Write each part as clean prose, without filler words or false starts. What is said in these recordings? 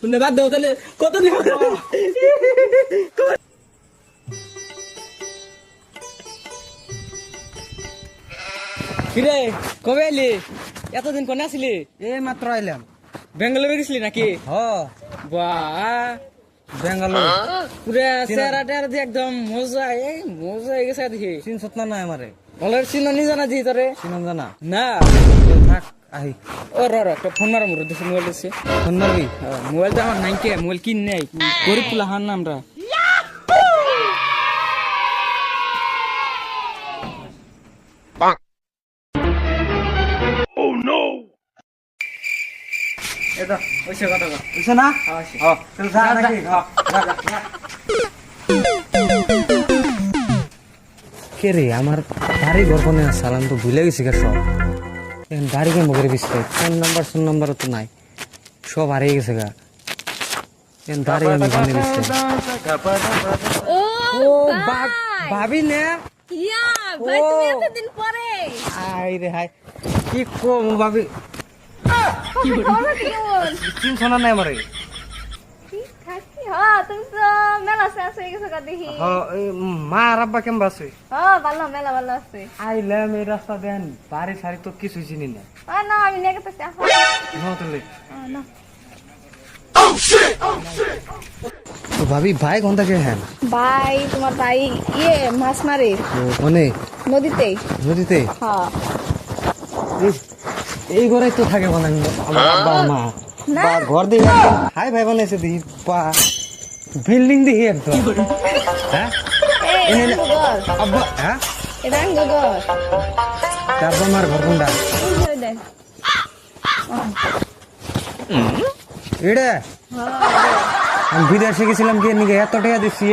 শুনে বাদ দাও তাহলে কত দিব কিরে কবে এলি এতদিন কোনে আসলি এই মাত্র আইলাম। বেঙ্গালুরু গেছিলি নাকি হ বাহ বেঙ্গালোর পুরা চেহারা টেহারা দিয়ে একদম মজা হয়ে গেছে দেখি চিনছত না নাই আমারে বলার চিহ্ন নি জানা দি তোরে চিনম জানা না থাক আহি ও একটা ফোন মারা মোর দেখি মোবাইল দিচ্ছে ফোন মারবি মোবাইলটা আমার নাই কে মোবাইল কিন নাই গরিব পুলা হান না আমরা এটা ওইসে কথা বল বুঝছ না চল যা নাকি কে রে আমার বাড়ি ঘর কোনে সালাম তো ভুলে গেছি কে সব এখন বাড়ি কে মগের বিস্তে ফোন নাম্বার তো নাই সব হারিয়ে গেছে গা এখন বাড়ি আমি জানি বিস্তে ও ভাবি না ইয়া ভাই তুমি এতদিন পরে আই রে হাই কি কম ভাবি খবর কেমন চিনছ না নাই আমারে ঠিক থাকি হ্যাঁ তুমি তো মেলা শেষ হয়ে গেছো গা দেখি মা আর আব্বা কেমন আছে হ্যাঁ ভালো মেলা ভালো আছে আইলাম এই রাস্তা দেন বাড়ি সারি তো কিছু চিনি না না আমি নিয়ে গেতেছি তাহলে না তো ভাবি ভাই কোন থেকে হ্যাঁ ভাই তোমার ভাই মাছ মারে মানে নদীতে নদীতে হ্যাঁ এই ঘরে তো থাকে মানে আমার আব্বা আর মা না। বা ঘর দিয়ে হাই ভাই বানাইছে দেখি বা বিল্ডিং দেখি একদম হ্যাঁ এই রাঙ্গগর আব্বা হ্যাঁ রাঙ্গগর তারপর আমার ঘর কোনটা এই দেন এটা আমি বিদেশে গেছিলাম কি নিকে এত টাকা দিচ্ছি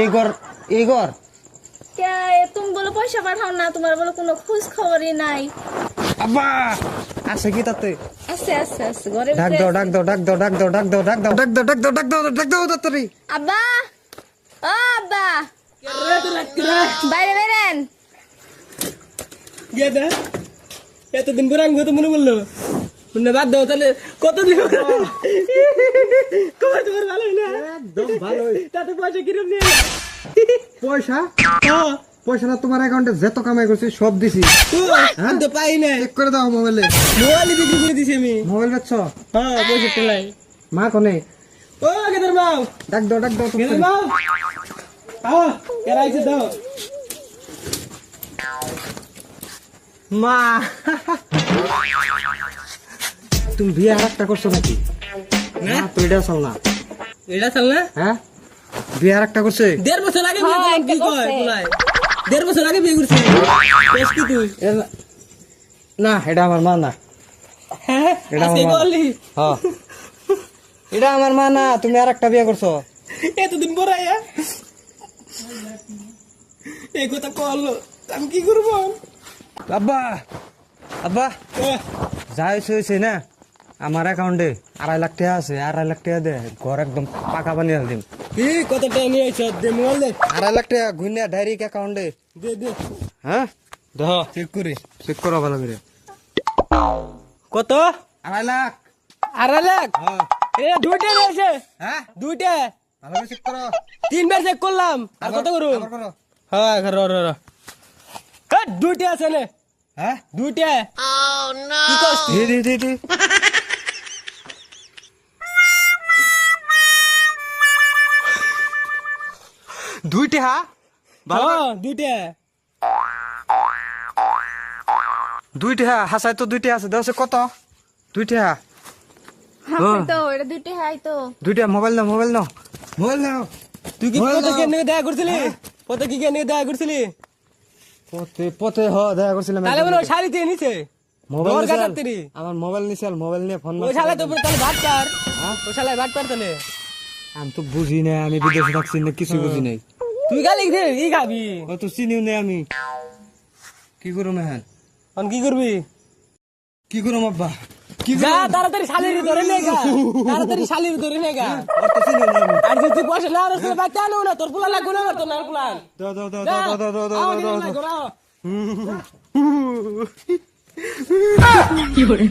এই ঘর কে তুমি বলো পয়সা পাঠাও না তোমার বলো কোনো খোঁজ খবরই নাই আব্বা আছে কি তাতে আছে আছে আছে ঘরে ডাক দাও ডাক দাও ডাক দাও ডাক দাও ডাক দাও ডাক দাও ডাক দাও ডাক দাও ডাক দাও ডাক দাও তাড়াতাড়ি আব্বা ও আব্বা বাইরে বেরেন গেদা এতদিন পরে আমি তো মনে বললো শুনে বাদ দাও তাহলে কত দিব কবে তোমার ভালো না একদম ভালোই তাতে পয়সা কিরম নিয়ে পয়সা পয়সা না তোমার অ্যাকাউন্টে যত কামাই করছি সব দিছি আমি তো পাই নাই চেক করে দাও মোবাইলে মোবাইল বিক্রি করে দিছি আমি মোবাইল বেচছ হ্যাঁ পয়সা টেলাই মা কোনে ও গেদার মাও ডাক দাও গেদার মাও কেরাইছে দাও মা তুমি বিয়ে আর একটা করছো নাকি না তো এটা চল না এটা চল না হ্যাঁ বিয়ে আর একটা করছে 1.5 বছর আগে বিয়ে হ্যাঁ, করলাম কি একটা কয় করছে। বলাই 1.5 বছর আগে বিয়ে করছি বেশ কি তুই না এটা আমার মা না হ্যাঁ এটা আজকে আমার মা। বললি হ্যাঁ এটা আমার মা না তুমি আর একটা বিয়ে করছো এতদিন পরে আয়া এই কথা কল আমি কি করবো আব্বা আব্বা আহ, যাই হয়েছে না আমার অ্যাকাউন্টে 2.5 লাখ টাকা আছে 2.5 লাখ টাকা দে ঘর একদম পাকা বানিয়ে দিম কি কত টাকা নিয়ে আইছ দে মোবাইল দে 2.5 লাখ টাকা ঘুরে ডাইরেক্ট অ্যাকাউন্টে দে দে হ্যাঁ দেখ চেক করে চেক করো ভালো করে কত 2.5 লাখ 2.5 লাখ হ্যাঁ এ দুইটা রয়েছে হ্যাঁ দুইটা ভালো করে চেক করো 3বার চেক করলাম আর কত করুন আবার করো হ্যাঁ র দুইটা আছে না হ্যাঁ দুইটা কি করছিস দি দুইটা হ্যাঁ হ্যাঁ দুইটা দুইটা হাসাই তো দুইটা আছে দাও কত দুইটা হ্যাঁ তো এটা দুইটা হাই তো দুইটা মোবাইল নাও তুই কি বল কত দাও। কেন দেখা করছিলি কত কি কেন দেখা করছিলি পথে দেখা করছিলাম তাহলে বলো শাড়ি দিয়ে নিছে মোবাইল দর নিছিলাম। গাছাত্তিরি আমার মোবাইল নিছাল মোবাইল নিয়ে ফোন ওই শালা তো পুরো তাহলে ভাট পার ওই শালা ভাট পার তাহলে আমি তো বুঝি না আমি বিদেশে থাকছি না কিছু বুঝি নাই তুই গালি দে ই খাবি ও তো চিনিও নাই আমি কি করুম এখন এখন কি করবি কি করুম আব্বা কি যা তাড়াতাড়ি শালির ধরে নেগা তাড়াতাড়ি শালির ধরে নেগা ওর তো চিনিও নাই আমি আর যদি তুই পয়সা না রসলে বাচ্চা আনো না তোর পোলা লাগবে না তোর নার পোলা দাও দাও দাও দাও দাও দাও দাও দাও দাও দাও কি করে